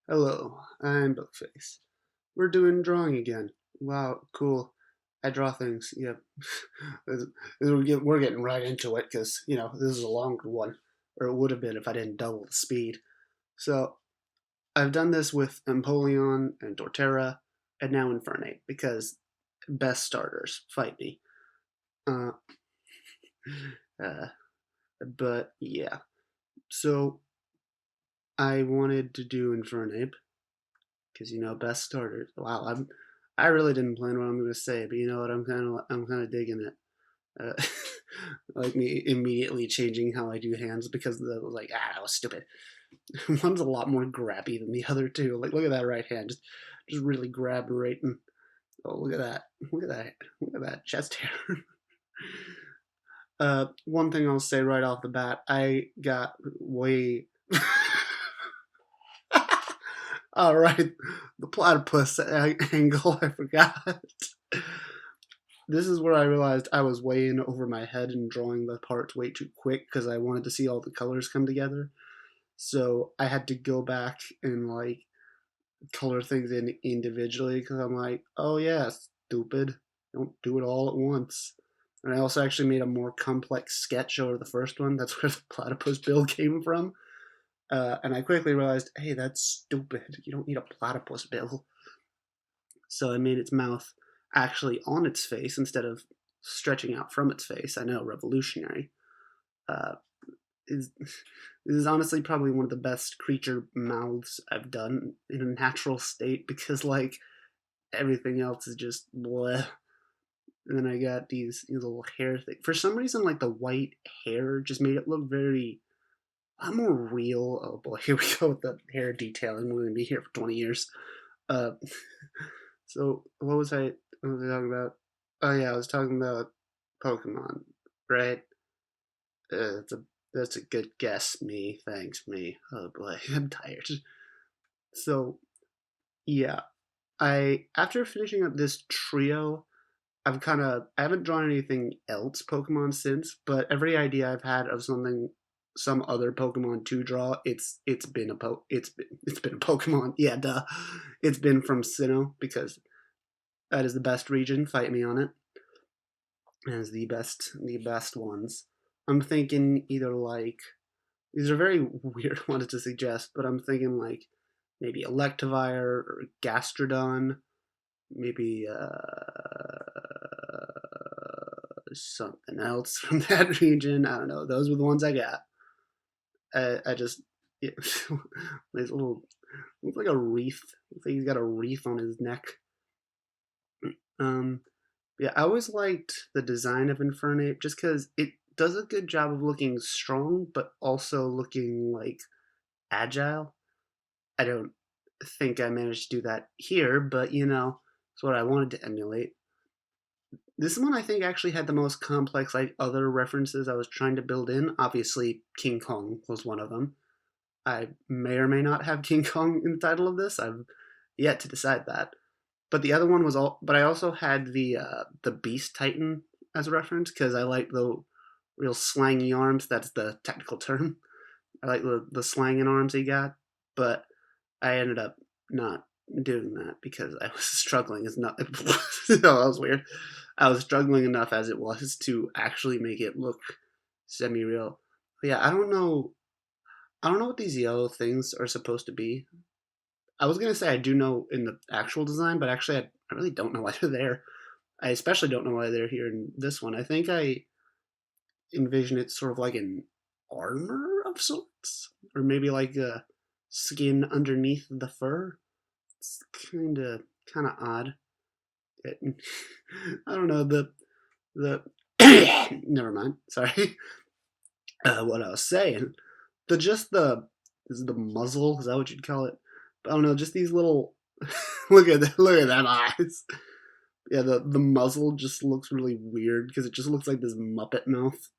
Hello, I'm Bookface. We're doing drawing again. Wow, cool. I draw things. Yep. We're getting right into it because, this is a longer one. Or it would have been if I didn't double the speed. So, I've done this with Empoleon and Torterra, and now Infernape, because best starters, fight me. Uh, uh, but yeah. So, I wanted to do Infernape because best starters. Wow, I really didn't plan what I'm going to say, but you know what? I'm kind of digging it. Uh, like me immediately changing how I do hands because that was stupid. One's a lot more grabby than the other two. Like look at that right hand, just really grab right and oh look at that, look at that chest hair. One thing I'll say right off the bat, I got way. All right, the platypus angle. I forgot. This is where I realized I was way in over my head and drawing the parts way too quick because I wanted to see all the colors come together. So I had to go back and like color things in individually because I'm like, oh yeah, stupid. Don't do it all at once. And I also actually made a more complex sketch over the first one. That's where the platypus bill came from. And I quickly realized, hey, that's stupid. You don't need a platypus bill. So I made its mouth actually on its face instead of stretching out from its face. I know, revolutionary. Uh, is This is honestly probably one of the best creature mouths I've done in a natural state because like everything else is just bleh. And then I got these little hair things. For some reason, like the white hair just made it look very a lot more real. Oh boy, here we go with the hair detailing. We're gonna be here for 20 years. Uh, so what was I talking about? Oh yeah, I was talking about Pokemon, right? That's a good guess, me. Thanks, me. Oh boy, I'm tired. So yeah, I after finishing up this trio, I haven't drawn anything else Pokemon since, but every idea I've had of some other Pokemon to draw, it's been a Pokemon. Yeah, duh. It's been from Sinnoh because that is the best region. Fight me on it. As the best ones. I'm thinking either like these are very weird ones to suggest, but I'm thinking like maybe Electivire or Gastrodon, maybe something else from that region. I don't know. Those were the ones I got. I just yeah, this little looks like a wreath. Looks like he's got a wreath on his neck. Um, yeah, I always liked the design of Infernape just because it does a good job of looking strong, but also looking like agile. I don't think I managed to do that here, but it's what I wanted to emulate. This one I think actually had the most complex like other references I was trying to build in. Obviously, King Kong was one of them. I may or may not have King Kong in the title of this. I've yet to decide that. But the other one was all. But I also had the Beast Titan as a reference because I like the real slangy arms. That's the technical term. I like the slanging arms he got, but I ended up not doing that because I was struggling as not. No, that was weird. I was struggling enough as it was to actually make it look semi-real. But yeah, I don't know. I don't know what these yellow things are supposed to be. I was gonna say I do know in the actual design, but actually I really don't know why they're there. I especially don't know why they're here in this one. I think I envision it sort of like an armor of sorts, or maybe like a skin underneath the fur. It's kind of odd. It, I don't know the. Never mind. Sorry. What I was saying. The just the is the muzzle. Is that what you'd call it? But I don't know. Just these little. Look at that eyes. Yeah, the muzzle just looks really weird because it just looks like this Muppet mouth,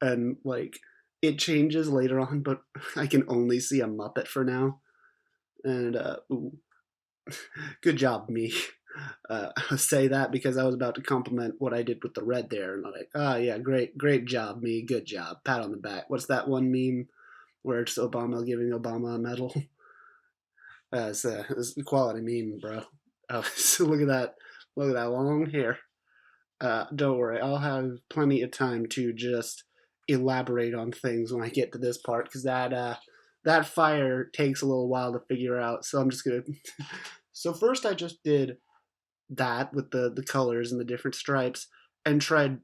and like it changes later on, but I can only see a Muppet for now. And ooh, good job, me. I say that because I was about to compliment what I did with the red there, and I'm like, oh yeah, great job, me, good job, pat on the back. What's that one meme where it's Obama giving Obama a medal? It's a quality meme, bro. So look at that long hair. Don't worry, I'll have plenty of time to just elaborate on things when I get to this part because that fire takes a little while to figure out. So I'm just gonna. So first, I just did that with the colors and the different stripes, and tried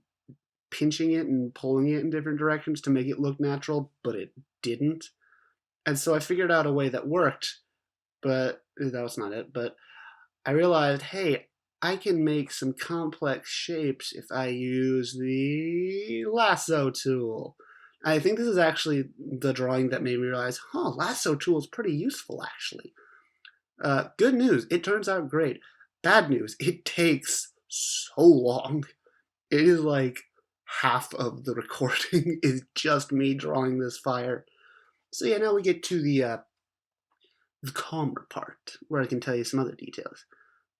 pinching it and pulling it in different directions to make it look natural, but it didn't. And so I figured out a way that worked, but that was not it. But I realized, hey, I can make some complex shapes if I use the lasso tool. I think this is actually the drawing that made me realize, lasso tool is pretty useful actually. Good news, it turns out great. Bad news, it takes so long. It is like half of the recording is just me drawing this fire. So yeah, now we get to the calmer part where I can tell you some other details.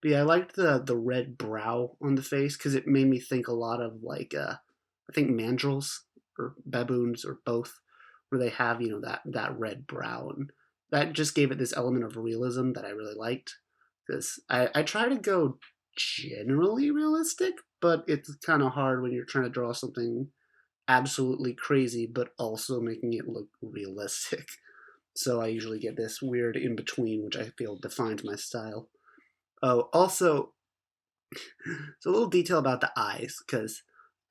But yeah, I liked the red brow on the face because it made me think a lot of like I think mandrills or baboons or both, where they have that red brow, and that just gave it this element of realism that I really liked. Because I try to go generally realistic, but it's kind of hard when you're trying to draw something absolutely crazy, but also making it look realistic. So I usually get this weird in between, which I feel defines my style. Oh, also, so a little detail about the eyes, because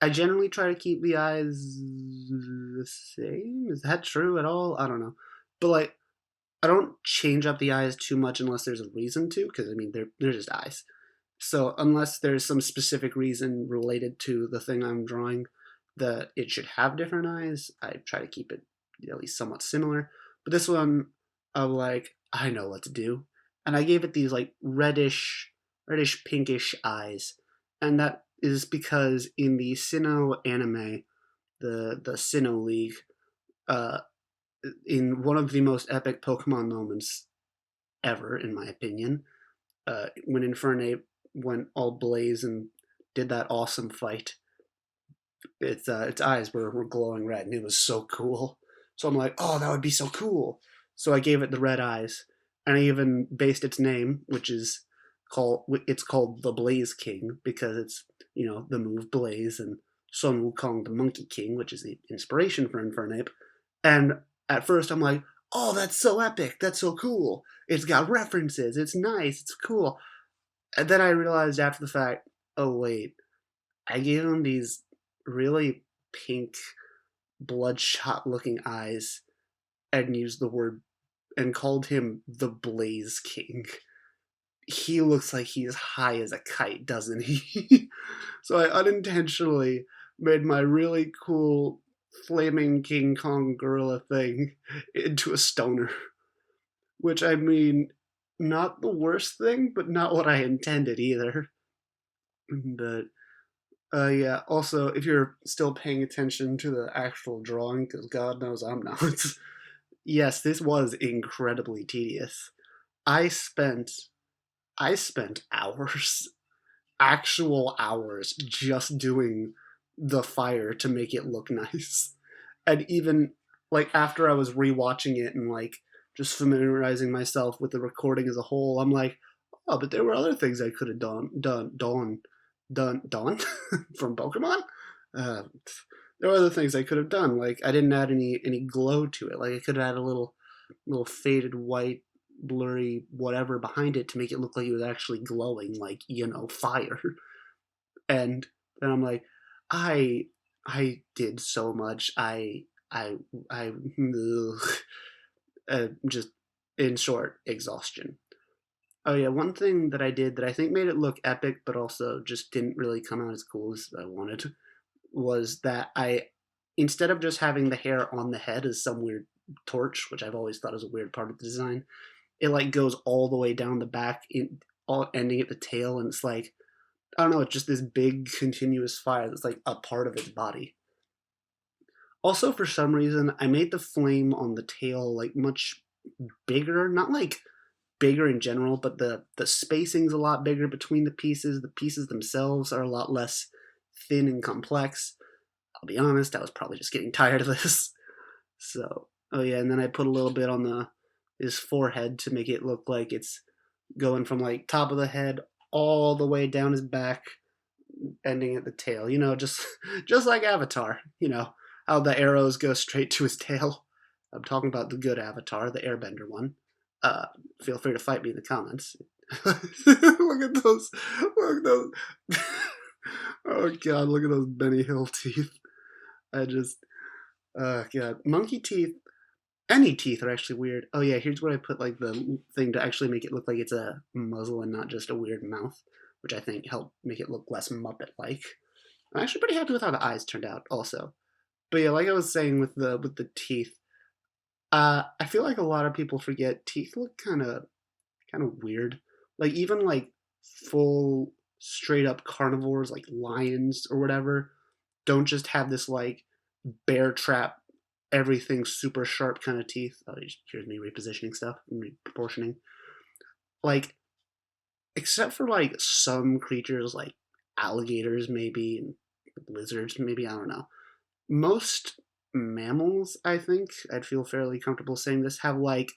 I generally try to keep the eyes the same. Is that true at all? I don't know. But like, I don't change up the eyes too much unless there's a reason to, because I mean, they're just eyes. So unless there's some specific reason related to the thing I'm drawing that it should have different eyes, I try to keep it at least somewhat similar. But this one, I'm like, I know what to do, and I gave it these like reddish pinkish eyes, and that is because in the Sinnoh anime, the Sinnoh League, uh, in one of the most epic Pokemon moments ever, in my opinion, when Infernape went all blaze and did that awesome fight, its eyes were glowing red, and it was so cool. So I'm like, oh, that would be so cool. So I gave it the red eyes, and I even based its name, which is called the Blaze King because it's the move Blaze, and Sun Wukong the Monkey King, which is the inspiration for Infernape. And at first I'm like, oh, that's so epic, that's so cool. It's got references, it's nice, it's cool. And then I realized after the fact, oh wait, I gave him these really pink, bloodshot looking eyes and used the word and called him the Blaze King. He looks like he's high as a kite, doesn't he? So I unintentionally made my really cool flaming King Kong gorilla thing into a stoner. Which, I mean, not the worst thing, but not what I intended either. But yeah. Also, if you're still paying attention to the actual drawing, because God knows I'm not. Yes, this was incredibly tedious. I spent I spent hours, actual hours, just doing the fire to make it look nice. And even like after I was rewatching it and like just familiarizing myself with the recording as a whole, I'm like, oh, but there were other things I could have done from Pokemon. Uh, there were other things I could have done. Like I didn't add any glow to it. Like I could have had a little faded white, blurry whatever behind it to make it look like it was actually glowing, like fire. And then I'm like, I I did so much. I just in short exhaustion. Oh yeah, one thing that I did that I think made it look epic, but also just didn't really come out as cool as I wanted, was that I instead of just having the hair on the head as some weird torch, which I've always thought is a weird part of the design, it like goes all the way down the back, all ending at the tail, and it's like I don't know, it's just this big continuous fire that's like a part of its body. Also, for some reason, I made the flame on the tail like much bigger, not like bigger in general, but the spacing's a lot bigger between the pieces. The pieces themselves are a lot less thin and complex. I'll be honest, I was probably just getting tired of this. So, oh yeah, and then I put a little bit on his forehead to make it look like it's going from like top of the head all the way down his back, ending at the tail. Just just like Avatar. How the arrows go straight to his tail. I'm talking about the good Avatar, the Airbender one. Uh, Feel free to fight me in the comments. Look at those! Look at those! Oh god! Look at those Benny Hill teeth. I just, god, monkey teeth. Any teeth are actually weird. Oh yeah, here's where I put like the thing to actually make it look like it's a muzzle and not just a weird mouth, which I think helped make it look less Muppet-like. I'm actually pretty happy with how the eyes turned out, also. But yeah, like I was saying with the teeth, I feel like a lot of people forget teeth look kind of weird. Like even like full straight up carnivores like lions or whatever don't just have this like bear trap everything super sharp kind of teeth. Oh, here's me repositioning stuff and reproportioning. Like except for like some creatures like alligators maybe and lizards maybe, I don't know. Most mammals, I think, I'd feel fairly comfortable saying this, have like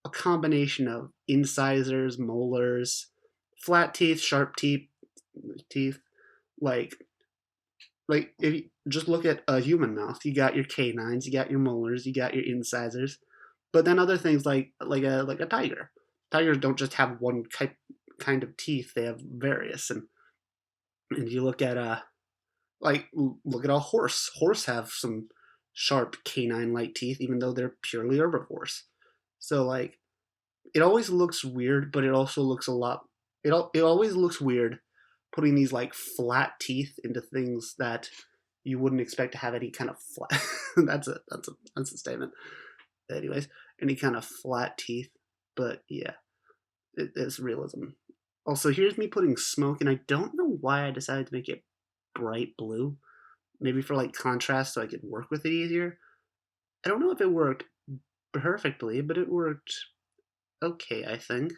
a combination of incisors, molars, flat teeth, sharp teeth. Like if you just look at a human mouth, you got your canines, you got your molars, you got your incisors, but then other things like a tiger. Tigers don't just have one kind of teeth; they have various. And you look at look at a horse. Horse have some sharp canine-like teeth, even though they're purely herbivores. So like it always looks weird, but it also looks a lot. It always looks weird putting these like flat teeth into things that you wouldn't expect to have any kind of flat. That's a statement. Anyways, any kind of flat teeth, but yeah, it's realism. Also, here's me putting smoke, and I don't know why I decided to make it bright blue. Maybe for like contrast, so I could work with it easier. I don't know if it worked perfectly, but it worked okay. I think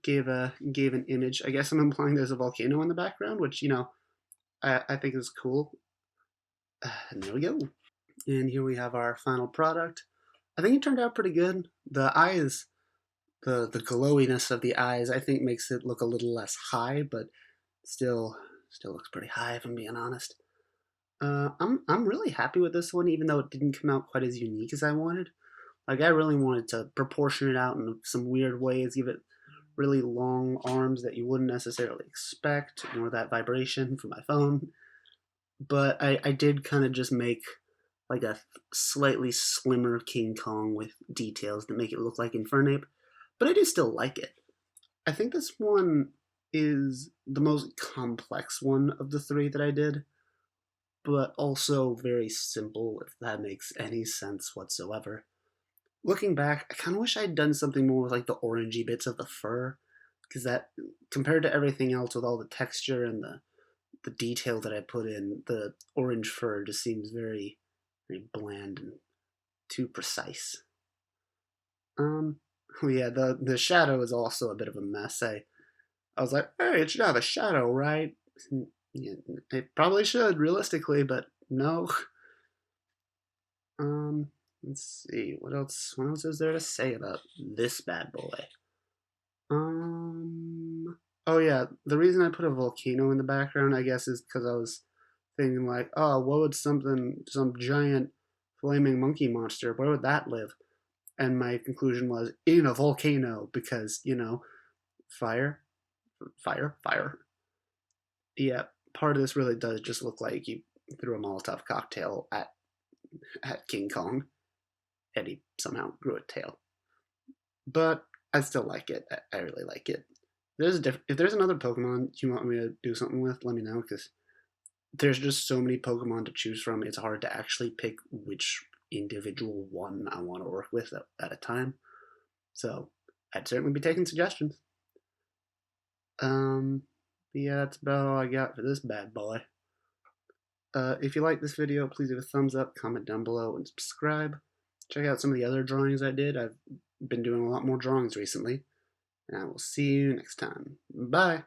gave an image. I guess I'm implying there's a volcano in the background, which I think is cool. And there we go. And here we have our final product. I think it turned out pretty good. The eyes, the glowiness of the eyes, I think makes it look a little less high, but still looks pretty high if I'm being honest. I'm really happy with this one, even though it didn't come out quite as unique as I wanted. Like I really wanted to proportion it out in some weird ways, give it really long arms that you wouldn't necessarily expect, ignore that vibration from my phone. But I did kind of just make like a slightly slimmer King Kong with details that make it look like Infernape, but I do still like it. I think this one is the most complex one of the three that I did, but also very simple, if that makes any sense whatsoever. Looking back, I kind of wish I'd done something more with like the orangey bits of the fur, because that, compared to everything else with all the texture and the detail that I put in, the orange fur just seems very bland and too precise. Oh yeah, the shadow is also a bit of a mess. I was like, hey, it should have a shadow, right? Yeah, it probably should, realistically, but no. Let's see, what else? What else is there to say about this bad boy? Oh yeah, the reason I put a volcano in the background, I guess, is because I was thinking like, oh, what would some giant flaming monkey monster, where would that live? And my conclusion was in a volcano because fire, fire. Yeah, part of this really does just look like you threw a Molotov cocktail at King Kong, and he somehow grew a tail. But I still like it. I really like it. If there's another Pokemon you want me to do something with, let me know, because there's just so many Pokemon to choose from. It's hard to actually pick which individual one I want to work with at a time. So I'd certainly be taking suggestions. Yeah, that's about all I got for this bad boy. If you like this video, please leave a thumbs up, comment down below, and subscribe. Check out some of the other drawings I did. I've been doing a lot more drawings recently. And I will see you next time. Bye!